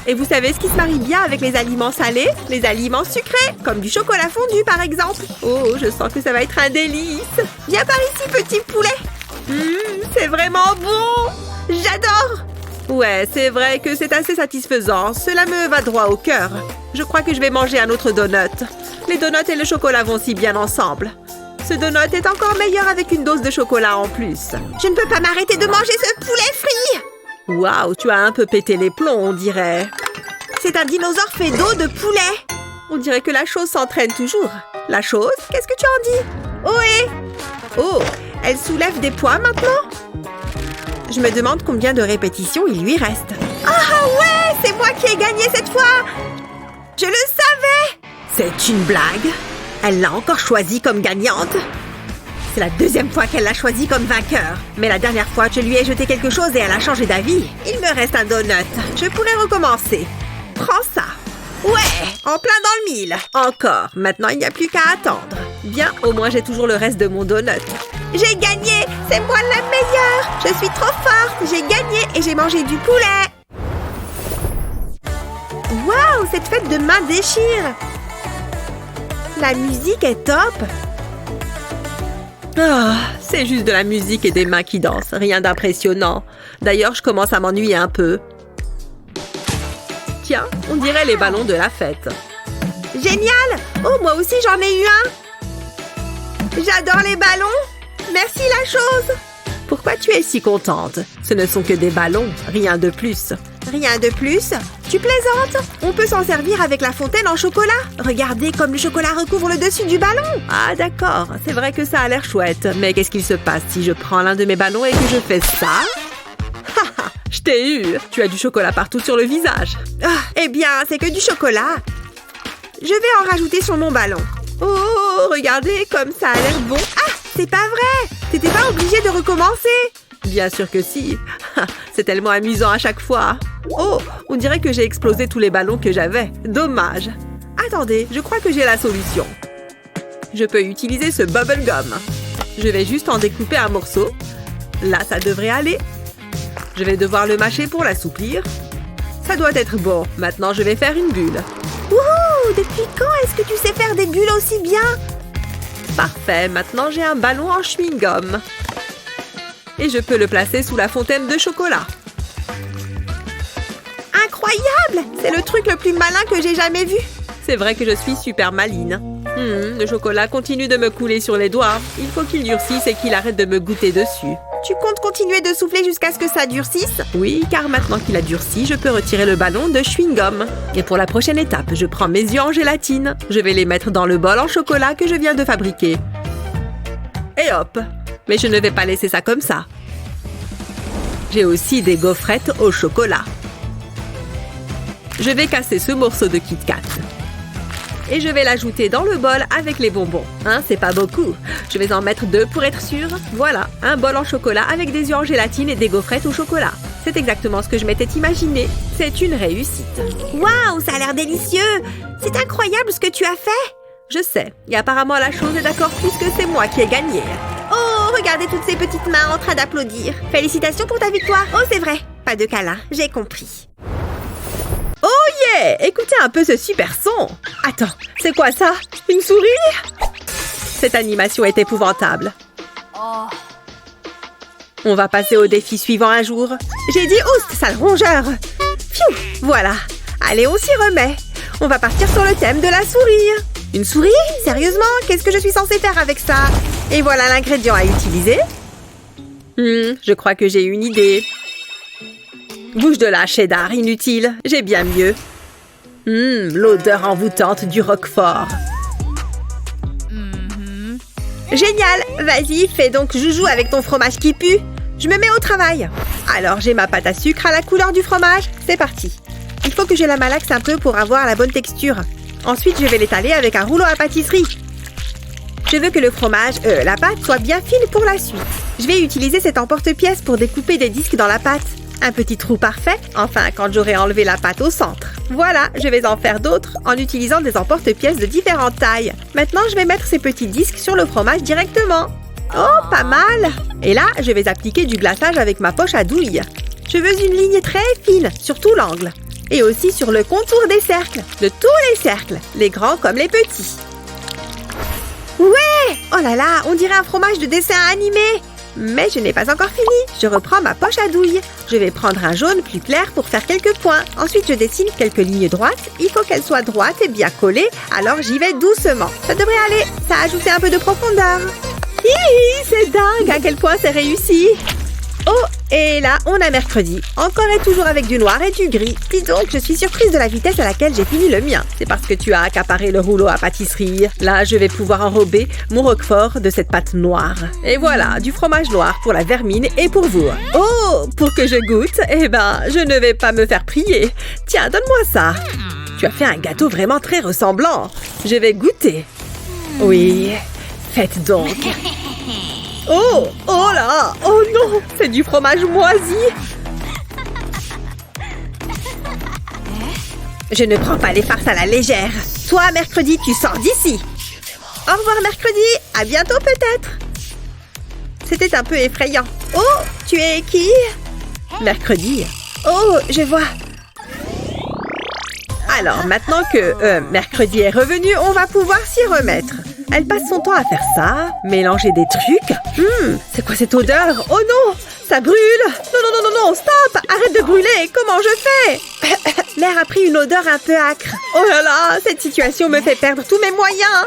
Et vous savez ce qui se marie bien avec les aliments salés? Les aliments sucrés, comme du chocolat fondu par exemple. Oh, je sens que ça va être un délice. Viens par ici, petit poulet. C'est vraiment bon. J'adore. Ouais, c'est vrai que c'est assez satisfaisant. Cela me va droit au cœur. Je crois que je vais manger un autre donut. Les donuts et le chocolat vont si bien ensemble. Ce donut est encore meilleur avec une dose de chocolat en plus. Je ne peux pas m'arrêter de manger ce poulet frit. Waouh, tu as un peu pété les plombs, on dirait. C'est un dinosaure fait d'eau de poulet. On dirait que la chose s'entraîne toujours. La chose? Qu'est-ce que tu en dis? Ohé! Oh, elle soulève des poids maintenant? Je me demande combien de répétitions il lui reste. Ah ouais, c'est moi qui ai gagné cette fois! Je le savais! C'est une blague? Elle l'a encore choisie comme gagnante? C'est la deuxième fois qu'elle l'a choisi comme vainqueur. Mais la dernière fois, je lui ai jeté quelque chose et elle a changé d'avis. Il me reste un donut. Je pourrais recommencer. Prends ça. Ouais, en plein dans le mille. Encore. Maintenant, il n'y a plus qu'à attendre. Bien, au moins, j'ai toujours le reste de mon donut. J'ai gagné! C'est moi la meilleure! Je suis trop forte! J'ai gagné et j'ai mangé du poulet! Waouh! Cette fête de main déchire! La musique est top! Ah, c'est juste de la musique et des mains qui dansent. Rien d'impressionnant. D'ailleurs, je commence à m'ennuyer un peu. Tiens, on dirait les ballons de la fête. Génial! Oh, moi aussi, j'en ai eu un! J'adore les ballons! Merci la chose! Pourquoi tu es si contente? Ce ne sont que des ballons, rien de plus. Rien de plus? Tu plaisantes? On peut s'en servir avec la fontaine en chocolat. Regardez comme le chocolat recouvre le dessus du ballon. Ah d'accord, c'est vrai que ça a l'air chouette. Mais qu'est-ce qu'il se passe si je prends l'un de mes ballons et que je fais ça? Haha, je t'ai eu! Tu as du chocolat partout sur le visage. Ah, eh bien, c'est que du chocolat. Je vais en rajouter sur mon ballon. Oh, regardez comme ça a l'air bon. Ah, c'est pas vrai! T'étais pas obligé de recommencer! Bien sûr que si. C'est tellement amusant à chaque fois. Oh, on dirait que j'ai explosé tous les ballons que j'avais. Dommage. Attendez, je crois que j'ai la solution. Je peux utiliser ce bubble gum. Je vais juste en découper un morceau. Là, ça devrait aller. Je vais devoir le mâcher pour l'assouplir. Ça doit être bon. Maintenant, je vais faire une bulle. Wouhou! Depuis quand est-ce que tu sais faire des bulles aussi bien? Parfait. Maintenant, j'ai un ballon en chewing-gum. Et je peux le placer sous la fontaine de chocolat. Incroyable! C'est le truc le plus malin que j'ai jamais vu. C'est vrai que je suis super maline. Le chocolat continue de me couler sur les doigts. Il faut qu'il durcisse et qu'il arrête de me goûter dessus. Tu comptes continuer de souffler jusqu'à ce que ça durcisse? Oui, car maintenant qu'il a durci, je peux retirer le ballon de chewing-gum. Et pour la prochaine étape, je prends mes yeux en gélatine. Je vais les mettre dans le bol en chocolat que je viens de fabriquer. Et hop! Mais je ne vais pas laisser ça comme ça. J'ai aussi des gaufrettes au chocolat. Je vais casser ce morceau de Kit Kat. Et je vais l'ajouter dans le bol avec les bonbons. C'est pas beaucoup. Je vais en mettre 2 pour être sûre. Voilà, un bol en chocolat avec des œufs en gélatine et des gaufrettes au chocolat. C'est exactement ce que je m'étais imaginé. C'est une réussite. Waouh, ça a l'air délicieux! C'est incroyable ce que tu as fait! Je sais, et apparemment la chose est d'accord puisque c'est moi qui ai gagné. Oh, regardez toutes ces petites mains en train d'applaudir. Félicitations pour ta victoire. Oh, c'est vrai. Pas de câlin, j'ai compris. Oh yeah! Écoutez un peu ce super son! Attends, c'est quoi ça? Une souris? Cette animation est épouvantable. On va passer au défi suivant un jour. J'ai dit oust, sale rongeur! Pfiou! Voilà. Allez, on s'y remet. On va partir sur le thème de la souris. Une souris? Sérieusement? Qu'est-ce que je suis censée faire avec ça? Et voilà l'ingrédient à utiliser. Je crois que j'ai une idée. Bouge de là, cheddar, inutile. J'ai bien mieux. L'odeur envoûtante du roquefort. Génial! Vas-y, fais donc joujou avec ton fromage qui pue. Je me mets au travail. Alors, j'ai ma pâte à sucre à la couleur du fromage. C'est parti. Il faut que je la malaxe un peu pour avoir la bonne texture. Ensuite, je vais l'étaler avec un rouleau à pâtisserie. Je veux que le fromage, la pâte, soit bien fine pour la suite. Je vais utiliser cet emporte-pièce pour découper des disques dans la pâte. Un petit trou parfait, enfin, quand j'aurai enlevé la pâte au centre. Voilà, je vais en faire d'autres en utilisant des emporte-pièces de différentes tailles. Maintenant, je vais mettre ces petits disques sur le fromage directement. Oh, pas mal! Et là, je vais appliquer du glaçage avec ma poche à douille. Je veux une ligne très fine sur tout l'angle. Et aussi sur le contour des cercles, de tous les cercles, les grands comme les petits. Ouais! Oh là là, on dirait un fromage de dessin animé! Mais je n'ai pas encore fini. Je reprends ma poche à douille. Je vais prendre un jaune plus clair pour faire quelques points. Ensuite, je dessine quelques lignes droites. Il faut qu'elles soient droites et bien collées, alors j'y vais doucement. Ça devrait aller. Ça a ajouté un peu de profondeur. Hihi, c'est dingue à quel point c'est réussi. Oh, et là, on a mercredi. Encore et toujours avec du noir et du gris. Dis donc, je suis surprise de la vitesse à laquelle j'ai fini le mien. C'est parce que tu as accaparé le rouleau à pâtisserie. Là, je vais pouvoir enrober mon roquefort de cette pâte noire. Et voilà, du fromage noir pour la vermine et pour vous. Oh, pour que je goûte, eh ben, je ne vais pas me faire prier. Tiens, donne-moi ça. Tu as fait un gâteau vraiment très ressemblant. Je vais goûter. Oui, faites donc. Oh, oh là, oh non, c'est du fromage moisi. Je ne prends pas les farces à la légère. Toi, mercredi, tu sors d'ici. Au revoir, mercredi. À bientôt, peut-être. C'était un peu effrayant. Oh, tu es qui? Mercredi. Oh, je vois. Alors, maintenant que mercredi est revenu, on va pouvoir s'y remettre. Elle passe son temps à faire ça, mélanger des trucs. C'est quoi cette odeur? Oh non, ça brûle. Non, stop. Arrête de brûler. Comment je fais? L'air a pris une odeur un peu âcre. Oh là là, cette situation me fait perdre tous mes moyens.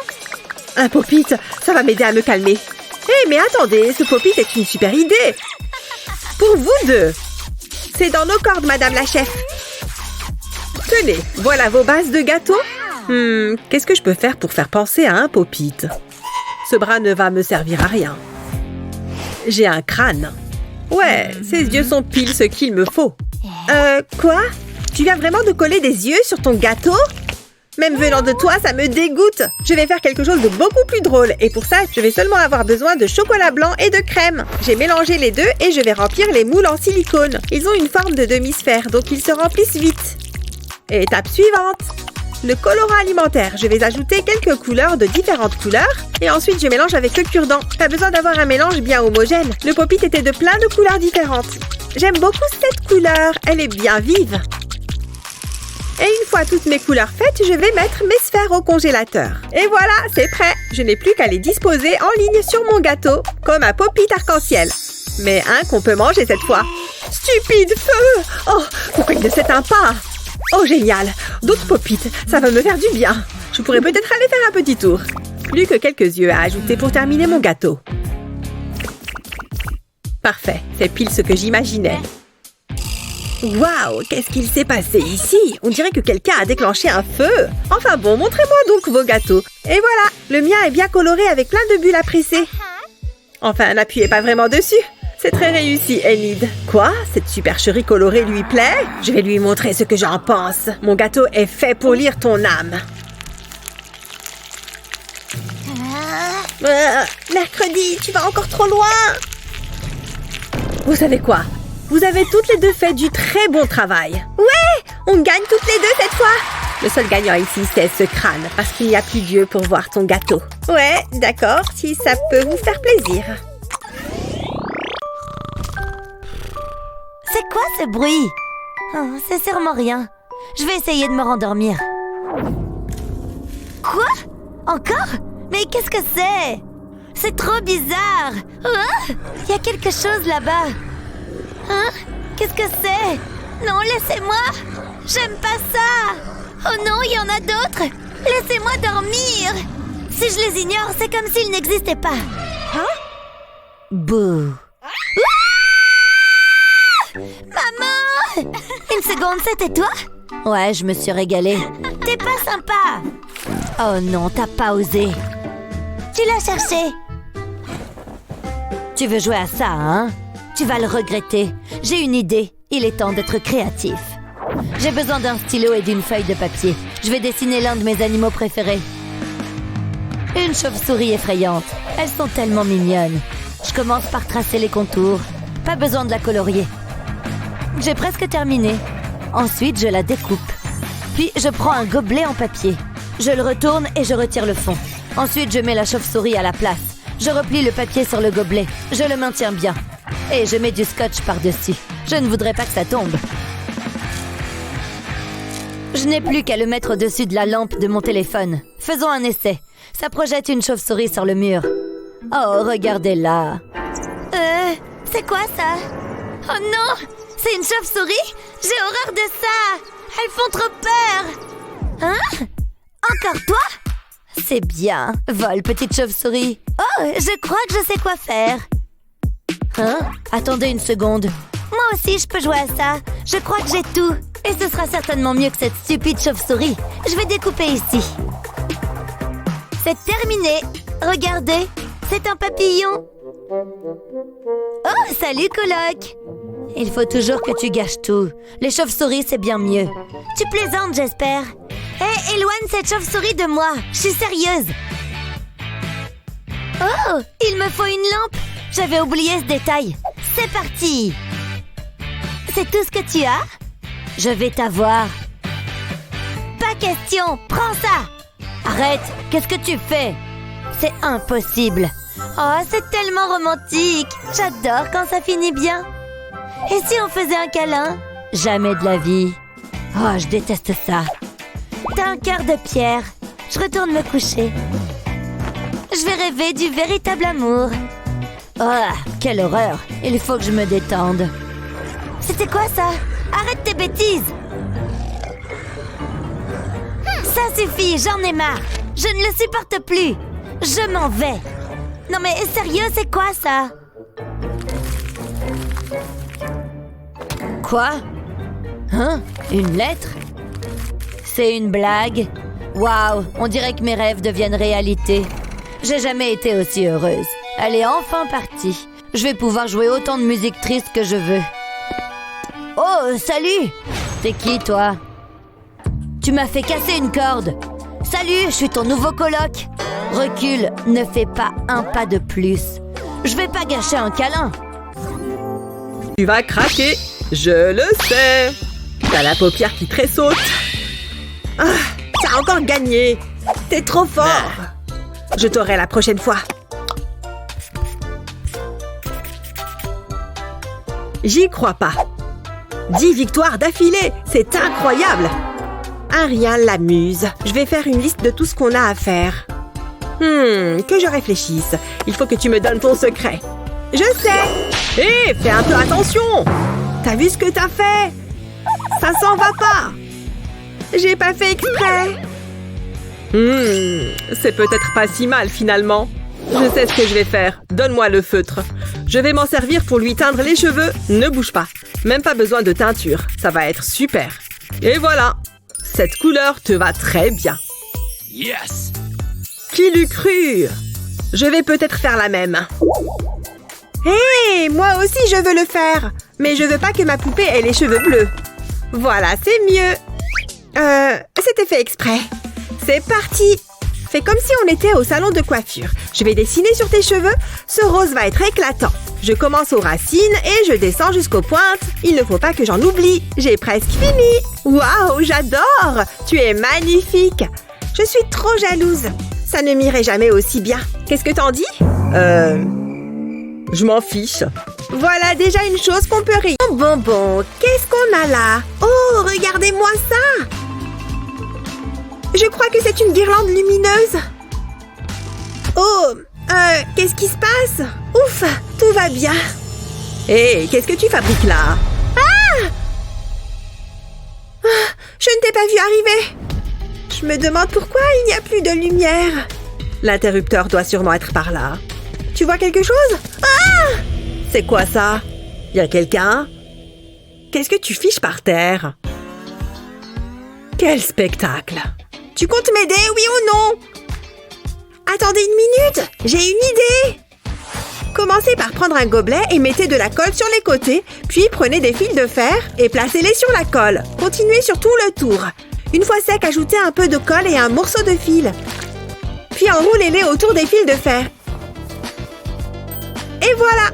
Un pop-it, ça va m'aider à me calmer. Hé, mais attendez, ce pop-it est une super idée. Pour vous deux. C'est dans nos cordes, madame la chef. Tenez, voilà vos bases de gâteau. Qu'est-ce que je peux faire pour faire penser à un pop-it? Ce bras ne va me servir à rien. J'ai un crâne. Ouais, ses yeux sont pile ce qu'il me faut. Quoi? Tu viens vraiment de coller des yeux sur ton gâteau? Même venant de toi, ça me dégoûte. Je vais faire quelque chose de beaucoup plus drôle. Et pour ça, je vais seulement avoir besoin de chocolat blanc et de crème. J'ai mélangé les deux et je vais remplir les moules en silicone. Ils ont une forme de demi-sphère, donc ils se remplissent vite. Étape suivante. Le colorant alimentaire. Je vais ajouter quelques couleurs de différentes couleurs. Et ensuite, je mélange avec le cure-dent. T'as besoin d'avoir un mélange bien homogène. Le pop-it était de plein de couleurs différentes. J'aime beaucoup cette couleur. Elle est bien vive. Et une fois toutes mes couleurs faites, je vais mettre mes sphères au congélateur. Et voilà, c'est prêt. Je n'ai plus qu'à les disposer en ligne sur mon gâteau, comme un pop-it arc-en-ciel. Mais un qu'on peut manger cette fois. Stupide feu! Oh, pourquoi il ne s'éteint pas? Oh, génial! D'autres pop-it, ça va me faire du bien. Je pourrais peut-être aller faire un petit tour. Plus que quelques yeux à ajouter pour terminer mon gâteau. Parfait, c'est pile ce que j'imaginais. Waouh, qu'est-ce qu'il s'est passé ici? On dirait que quelqu'un a déclenché un feu. Enfin bon, montrez-moi donc vos gâteaux. Et voilà, le mien est bien coloré avec plein de bulles à presser. Enfin, n'appuyez pas vraiment dessus. C'est très réussi, Enid. Quoi? Cette supercherie colorée lui plaît? Je vais lui montrer ce que j'en pense. Mon gâteau est fait pour lire ton âme. Mercredi, tu vas encore trop loin. Vous savez quoi? Vous avez toutes les deux fait du très bon travail. Ouais, on gagne toutes les deux cette fois. Le seul gagnant ici, c'est ce crâne, parce qu'il n'y a plus Dieu pour voir ton gâteau. Ouais, d'accord, si ça peut vous faire plaisir. C'est quoi ce bruit? Oh, c'est sûrement rien. Je vais essayer de me rendormir. Quoi? Encore? Mais qu'est-ce que c'est? C'est trop bizarre. Oh, y a quelque chose là-bas. Hein? Qu'est-ce que c'est? Non, laissez-moi. J'aime pas ça. Oh non, il y en a d'autres. Laissez-moi dormir. Si je les ignore, c'est comme s'ils n'existaient pas. Hein? Bouh. Maman! Une seconde, c'était toi? Ouais, je me suis régalée. T'es pas sympa. Oh non, t'as pas osé. Tu l'as cherché. Tu veux jouer à ça, hein? Tu vas le regretter. J'ai une idée. Il est temps d'être créatif. J'ai besoin d'un stylo et d'une feuille de papier. Je vais dessiner l'un de mes animaux préférés. Une chauve-souris effrayante. Elles sont tellement mignonnes. Je commence par tracer les contours. Pas besoin de la colorier. J'ai presque terminé. Ensuite, je la découpe. Puis, je prends un gobelet en papier. Je le retourne et je retire le fond. Ensuite, je mets la chauve-souris à la place. Je replie le papier sur le gobelet. Je le maintiens bien. Et je mets du scotch par-dessus. Je ne voudrais pas que ça tombe. Je n'ai plus qu'à le mettre au-dessus de la lampe de mon téléphone. Faisons un essai. Ça projette une chauve-souris sur le mur. Oh, regardez-la. C'est quoi ça? Oh non! C'est une chauve-souris? J'ai horreur de ça! Elles font trop peur! Hein? Encore toi? C'est bien. Vole, petite chauve-souris. Oh, je crois que je sais quoi faire. Hein? Attendez une seconde. Moi aussi, je peux jouer à ça. Je crois que j'ai tout. Et ce sera certainement mieux que cette stupide chauve-souris. Je vais découper ici. C'est terminé. Regardez, c'est un papillon. Oh, salut, coloc. Il faut toujours que tu gâches tout. Les chauves-souris, c'est bien mieux. Tu plaisantes, j'espère. Hé, éloigne cette chauve-souris de moi. Je suis sérieuse. Oh, il me faut une lampe. J'avais oublié ce détail. C'est parti. C'est tout ce que tu as? Je vais t'avoir. Pas question, prends ça. Arrête, qu'est-ce que tu fais? C'est impossible. Oh, c'est tellement romantique. J'adore quand ça finit bien. Et si on faisait un câlin? Jamais de la vie. Oh, je déteste ça. T'as un cœur de pierre. Je retourne me coucher. Je vais rêver du véritable amour. Oh, quelle horreur. Il faut que je me détende. C'était quoi ça? Arrête tes bêtises. Ça suffit, j'en ai marre. Je ne le supporte plus. Je m'en vais. Non mais sérieux, c'est quoi ça? Quoi? Hein? Une lettre? C'est une blague? Waouh, on dirait que mes rêves deviennent réalité. J'ai jamais été aussi heureuse. Elle est enfin partie. Je vais pouvoir jouer autant de musique triste que je veux. Oh, salut! T'es qui, toi? Tu m'as fait casser une corde. Salut, je suis ton nouveau coloc. Recule, ne fais pas un pas de plus. Je vais pas gâcher un câlin. Tu vas craquer, je le sais. T'as la paupière qui tressaute. Ah, t'as encore gagné. T'es trop fort. Je t'aurai la prochaine fois. J'y crois pas. 10 victoires d'affilée, c'est incroyable. Un rien l'amuse. Je vais faire une liste de tout ce qu'on a à faire. Que je réfléchisse. Il faut que tu me donnes ton secret. Je sais. Hé, fais un peu attention. T'as vu ce que t'as fait? Ça s'en va pas. J'ai pas fait exprès. C'est peut-être pas si mal finalement. Je sais ce que je vais faire. Donne-moi le feutre. Je vais m'en servir pour lui teindre les cheveux. Ne bouge pas. Même pas besoin de teinture. Ça va être super. Et voilà. Cette couleur te va très bien. Yes! Qui l'eût cru? Je vais peut-être faire la même. Hé, moi aussi je veux le faire. Mais je veux pas que ma poupée ait les cheveux bleus. Voilà, c'est mieux. C'était fait exprès. C'est parti. Fais comme si on était au salon de coiffure. Je vais dessiner sur tes cheveux. Ce rose va être éclatant. Je commence aux racines et je descends jusqu'aux pointes. Il ne faut pas que j'en oublie. J'ai presque fini. Waouh, j'adore. Tu es magnifique. Je suis trop jalouse. Ça ne m'irait jamais aussi bien. Qu'est-ce que t'en dis? Je m'en fiche. Voilà déjà une chose qu'on peut rire. Bon, qu'est-ce qu'on a là? Oh, regardez-moi ça! Je crois que c'est une guirlande lumineuse. Oh, qu'est-ce qui se passe? Ouf, tout va bien. Hé, qu'est-ce que tu fabriques là? Je ne t'ai pas vu arriver. Je me demande pourquoi il n'y a plus de lumière. L'interrupteur doit sûrement être par là. Tu vois quelque chose? C'est quoi ça? Y a quelqu'un? Qu'est-ce que tu fiches par terre? Quel spectacle! Tu comptes m'aider, oui ou non? Attendez une minute, j'ai une idée. Commencez par prendre un gobelet et mettez de la colle sur les côtés, puis prenez des fils de fer et placez-les sur la colle. Continuez sur tout le tour. Une fois sec, ajoutez un peu de colle et un morceau de fil. Puis enroulez-les autour des fils de fer. Et voilà!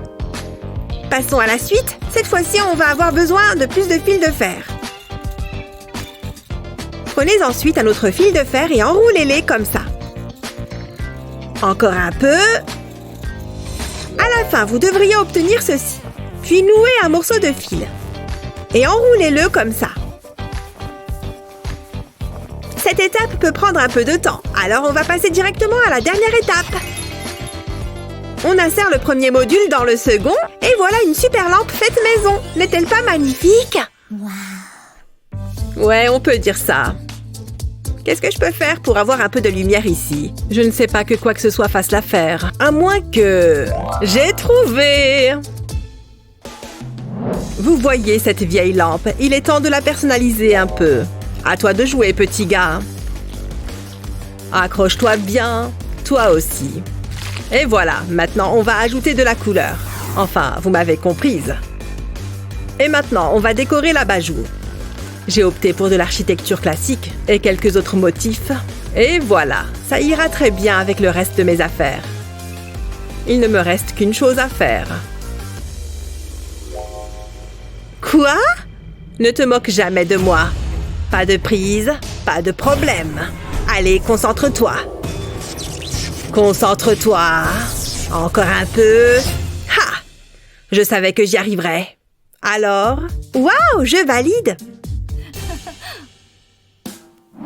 Passons à la suite. Cette fois-ci, on va avoir besoin de plus de fils de fer. Prenez ensuite un autre fil de fer et enroulez-les comme ça. Encore un peu. À la fin, vous devriez obtenir ceci. Puis nouez un morceau de fil. Et enroulez-le comme ça. Cette étape peut prendre un peu de temps, alors on va passer directement à la dernière étape. On insère le premier module dans le second, et voilà une super lampe faite maison. N'est-elle pas magnifique? Ouais, on peut dire ça. Qu'est-ce que je peux faire pour avoir un peu de lumière ici? Je ne sais pas que quoi que ce soit fasse l'affaire. À moins que... J'ai trouvé! Vous voyez cette vieille lampe? Il est temps de la personnaliser un peu. À toi de jouer, petit gars. Accroche-toi bien. Toi aussi. Et voilà, maintenant on va ajouter de la couleur. Enfin, vous m'avez comprise. Et maintenant, on va décorer l'abat-jour. J'ai opté pour de l'architecture classique et quelques autres motifs. Et voilà, ça ira très bien avec le reste de mes affaires. Il ne me reste qu'une chose à faire. Quoi? Ne te moque jamais de moi. Pas de prise, pas de problème. Allez, concentre-toi. Concentre-toi. Encore un peu. Ha! Je savais que j'y arriverais. Alors? Waouh, je valide!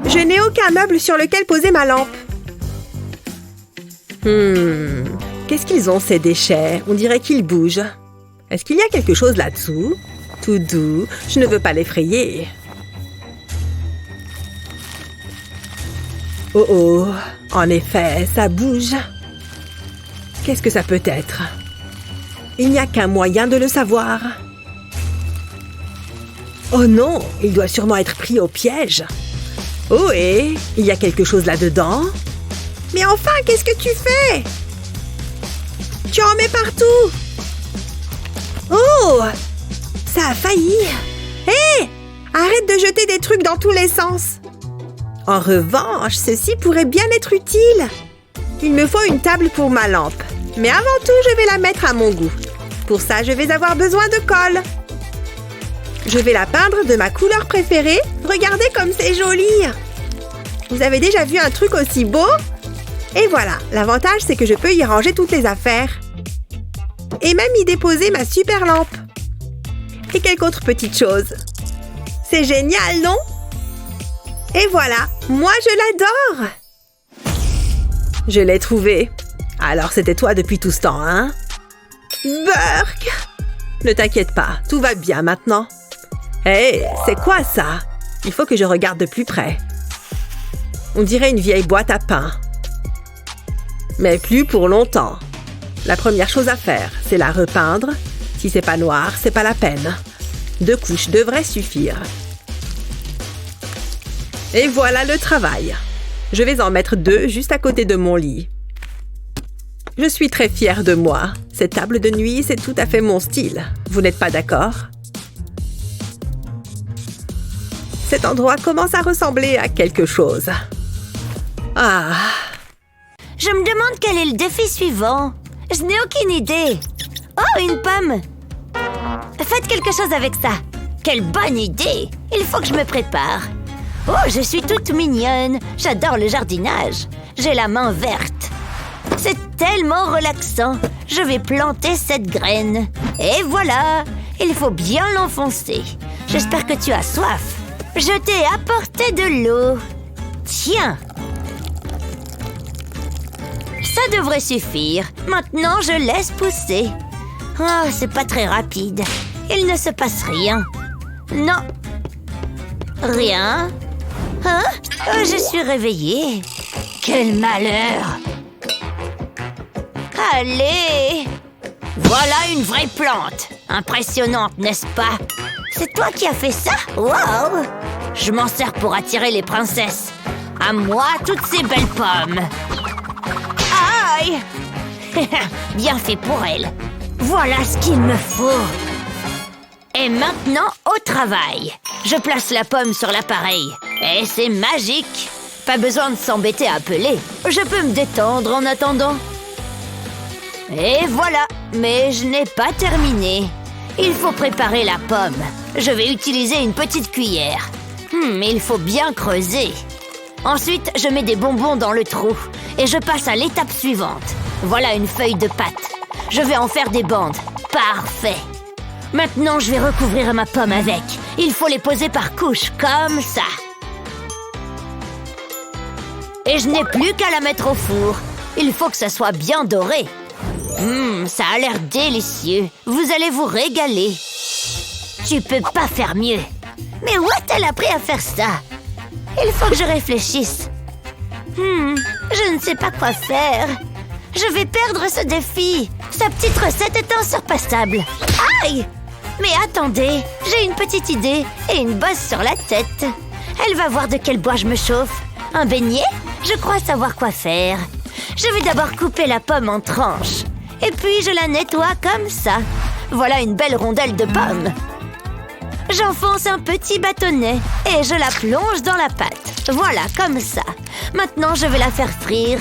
Je n'ai aucun meuble sur lequel poser ma lampe. Qu'est-ce qu'ils ont, ces déchets? On dirait qu'ils bougent. Est-ce qu'il y a quelque chose là-dessous? Tout doux, je ne veux pas l'effrayer. Oh, en effet, ça bouge. Qu'est-ce que ça peut être? Il n'y a qu'un moyen de le savoir. Oh non, il doit sûrement être pris au piège. Oh, et il y a quelque chose là-dedans? Mais enfin, qu'est-ce que tu fais? Tu en mets partout. Oh! Ça a failli. Hé! Arrête de jeter des trucs dans tous les sens. En revanche, ceci pourrait bien être utile. Il me faut une table pour ma lampe. Mais avant tout, je vais la mettre à mon goût. Pour ça, je vais avoir besoin de colle. Je vais la peindre de ma couleur préférée. Regardez comme c'est joli. Vous avez déjà vu un truc aussi beau? Et voilà, l'avantage, c'est que je peux y ranger toutes les affaires. Et même y déposer ma super lampe. Et quelques autres petites choses. C'est génial, non? Et voilà, moi je l'adore! Je l'ai trouvé. Alors c'était toi depuis tout ce temps, hein? Burk! Ne t'inquiète pas, tout va bien maintenant. Hé, c'est quoi ça? Il faut que je regarde de plus près. On dirait une vieille boîte à pain. Mais plus pour longtemps. La première chose à faire, c'est la repeindre. Si c'est pas noir, c'est pas la peine. 2 couches devraient suffire. Et voilà le travail. Je vais en mettre 2 juste à côté de mon lit. Je suis très fière de moi. Cette table de nuit, c'est tout à fait mon style. Vous n'êtes pas d'accord? Cet endroit commence à ressembler à quelque chose. Ah! Je me demande quel est le défi suivant. Je n'ai aucune idée. Oh, une pomme! Faites quelque chose avec ça. Quelle bonne idée! Il faut que je me prépare. Oh, je suis toute mignonne. J'adore le jardinage. J'ai la main verte. C'est tellement relaxant. Je vais planter cette graine. Et voilà! Il faut bien l'enfoncer. J'espère que tu as soif. Je t'ai apporté de l'eau. Tiens! Ça devrait suffire. Maintenant, je laisse pousser. Oh, c'est pas très rapide. Il ne se passe rien. Non. Rien. Hein? Je suis réveillée. Quel malheur! Allez! Voilà une vraie plante. Impressionnante, n'est-ce pas? C'est toi qui as fait ça? Wow! Je m'en sers pour attirer les princesses. À moi, toutes ces belles pommes. Aïe! Bien fait pour elle. Voilà ce qu'il me faut. Et maintenant, au travail. Je place la pomme sur l'appareil. Et c'est magique. Pas besoin de s'embêter à peler. Je peux me détendre en attendant. Et voilà. Mais je n'ai pas terminé. Il faut préparer la pomme. Je vais utiliser une petite cuillère. Il faut bien creuser. Ensuite, je mets des bonbons dans le trou. Et je passe à l'étape suivante. Voilà une feuille de pâte. Je vais en faire des bandes. Parfait. Maintenant, je vais recouvrir ma pomme avec. Il faut les poser par couches, comme ça. Et je n'ai plus qu'à la mettre au four. Il faut que ça soit bien doré. Ça a l'air délicieux. Vous allez vous régaler. Tu peux pas faire mieux. Mais où a-t-elle appris à faire ça? Il faut que je réfléchisse. Je ne sais pas quoi faire. Je vais perdre ce défi. Sa petite recette est insurpassable. Aïe! Mais attendez, j'ai une petite idée et une bosse sur la tête. Elle va voir de quel bois je me chauffe. Un beignet? Je crois savoir quoi faire. Je vais d'abord couper la pomme en tranches. Et puis je la nettoie comme ça. Voilà une belle rondelle de pomme. J'enfonce un petit bâtonnet et je la plonge dans la pâte. Voilà, comme ça. Maintenant, je vais la faire frire.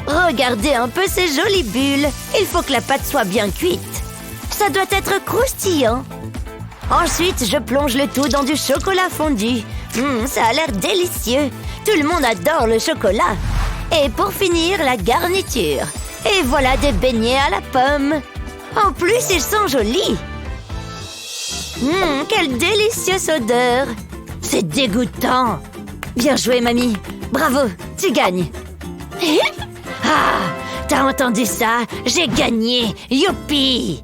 Regardez un peu ces jolies bulles. Il faut que la pâte soit bien cuite. Ça doit être croustillant. Ensuite, je plonge le tout dans du chocolat fondu. Ça a l'air délicieux. Tout le monde adore le chocolat. Et pour finir, la garniture. Et voilà des beignets à la pomme. En plus, ils sont jolis. Quelle délicieuse odeur. C'est dégoûtant. Bien joué, mamie. Bravo, tu gagnes. Ah, t'as entendu ça? J'ai gagné. Youpi!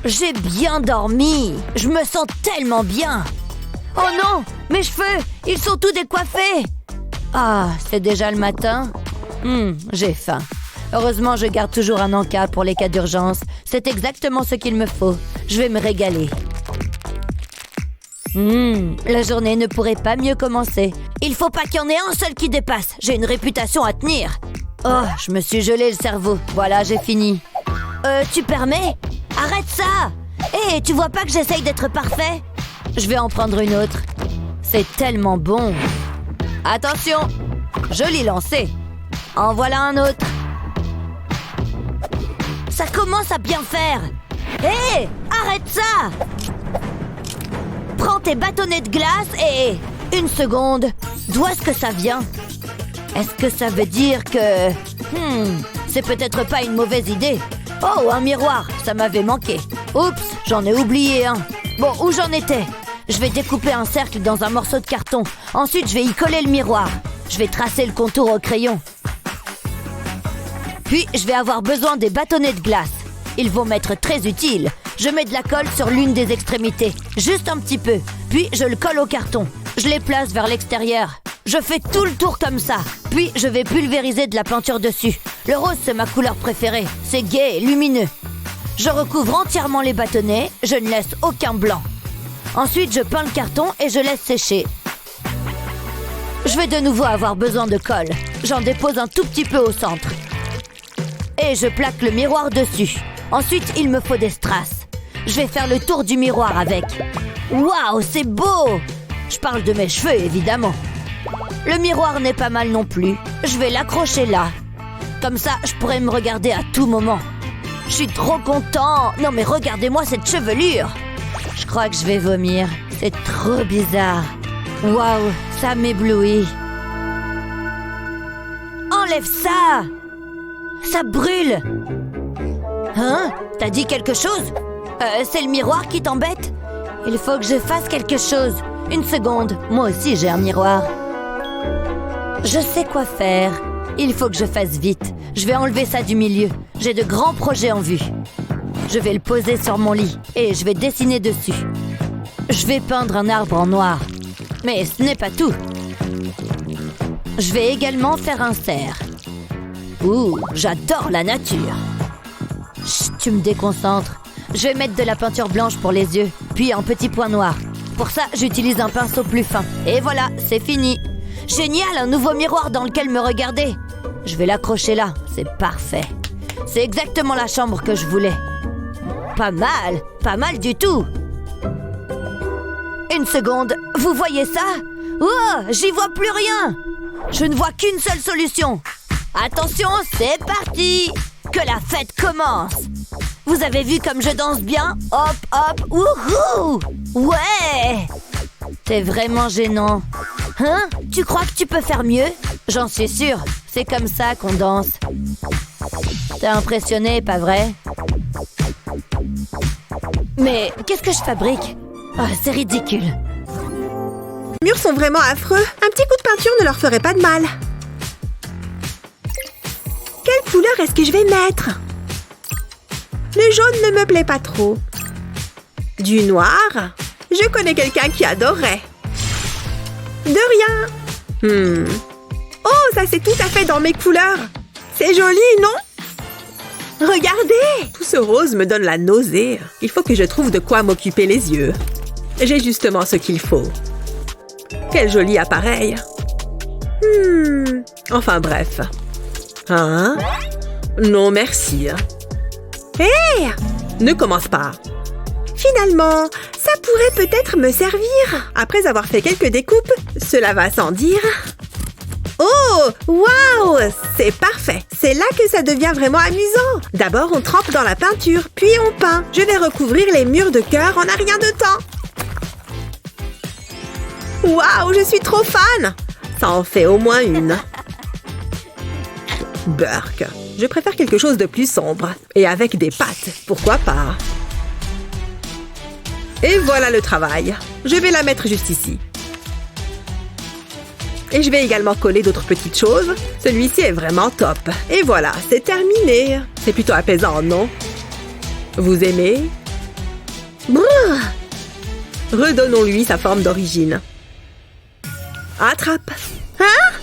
J'ai bien dormi. Je me sens tellement bien. Oh non, mes cheveux, ils sont tout décoiffés. Ah, c'est déjà le matin. J'ai faim. Heureusement, je garde toujours un encas pour les cas d'urgence. C'est exactement ce qu'il me faut. Je vais me régaler. La journée ne pourrait pas mieux commencer. Il faut pas qu'il y en ait un seul qui dépasse. J'ai une réputation à tenir. Oh, je me suis gelé le cerveau. Voilà, j'ai fini. Tu permets? Arrête ça! Hé, tu vois pas que j'essaye d'être parfait? Je vais en prendre une autre. C'est tellement bon. Attention! Joli lancé. En voilà un autre. Ça commence à bien faire. Hé! Arrête ça! Prends tes bâtonnets de glace et... Une seconde. D'où est-ce que ça vient? Est-ce que ça veut dire que... c'est peut-être pas une mauvaise idée. Oh, un miroir, ça m'avait manqué. Oups, j'en ai oublié un. Bon, où j'en étais? Je vais découper un cercle dans un morceau de carton. Ensuite, je vais y coller le miroir. Je vais tracer le contour au crayon. Puis, je vais avoir besoin des bâtonnets de glace. Ils vont m'être très utiles. Je mets de la colle sur l'une des extrémités, juste un petit peu. Puis, je le colle au carton. Je les place vers l'extérieur. Je fais tout le tour comme ça. Puis je vais pulvériser de la peinture dessus. Le rose, c'est ma couleur préférée. C'est gai et lumineux. Je recouvre entièrement les bâtonnets. Je ne laisse aucun blanc. Ensuite, je peins le carton et je laisse sécher. Je vais de nouveau avoir besoin de colle. J'en dépose un tout petit peu au centre. Et je plaque le miroir dessus. Ensuite, il me faut des strass. Je vais faire le tour du miroir avec. Waouh, c'est beau! Je parle de mes cheveux, évidemment. Le miroir n'est pas mal non plus. Je vais l'accrocher là. Comme ça, je pourrais me regarder à tout moment. Je suis trop content. Non mais regardez-moi cette chevelure. Je crois que je vais vomir. C'est trop bizarre. Waouh, ça m'éblouit. Enlève ça! Ça brûle! Hein? T'as dit quelque chose? C'est le miroir qui t'embête? Il faut que je fasse quelque chose. Une seconde, moi aussi j'ai un miroir. Je sais quoi faire. Il faut que je fasse vite. Je vais enlever ça du milieu. J'ai de grands projets en vue. Je vais le poser sur mon lit et je vais dessiner dessus. Je vais peindre un arbre en noir. Mais ce n'est pas tout. Je vais également faire un cerf. Ouh, j'adore la nature. Chut, tu me déconcentres. Je vais mettre de la peinture blanche pour les yeux, puis un petit point noir. Pour ça, j'utilise un pinceau plus fin. Et voilà, c'est fini. Génial, un nouveau miroir dans lequel me regarder. Je vais l'accrocher là, c'est parfait. C'est exactement la chambre que je voulais. Pas mal du tout. Une seconde, vous voyez ça? Oh, j'y vois plus rien. Je ne vois qu'une seule solution. Attention, c'est parti. Que la fête commence. Vous avez vu comme je danse bien? Hop, hop, wouhou! Ouais! C'est vraiment gênant. Hein? Tu crois que tu peux faire mieux? J'en suis sûre. C'est comme ça qu'on danse. T'es impressionné, pas vrai? Mais qu'est-ce que je fabrique? Oh, c'est ridicule. Les murs sont vraiment affreux. Un petit coup de peinture ne leur ferait pas de mal. Quelle couleur est-ce que je vais mettre? Le jaune ne me plaît pas trop. Du noir? Je connais quelqu'un qui adorerait. De rien. Oh, ça c'est tout à fait dans mes couleurs. C'est joli, non? Regardez! Tout ce rose me donne la nausée. Il faut que je trouve de quoi m'occuper les yeux. J'ai justement ce qu'il faut. Quel joli appareil. Enfin bref. Hein? Non, merci. Hé! Ne commence pas. Finalement, ça pourrait peut-être me servir. Après avoir fait quelques découpes, cela va sans dire. Oh! Waouh! C'est parfait. C'est là que ça devient vraiment amusant. D'abord, on trempe dans la peinture, puis on peint. Je vais recouvrir les murs de cœur en un rien de temps. Waouh! Je suis trop fan! Ça en fait au moins une. Burk. Je préfère quelque chose de plus sombre. Et avec des pattes, pourquoi pas? Et voilà le travail. Je vais la mettre juste ici. Et je vais également coller d'autres petites choses. Celui-ci est vraiment top. Et voilà, c'est terminé. C'est plutôt apaisant, non? Vous aimez? Brrr. Redonnons-lui sa forme d'origine. Attrape. Hein?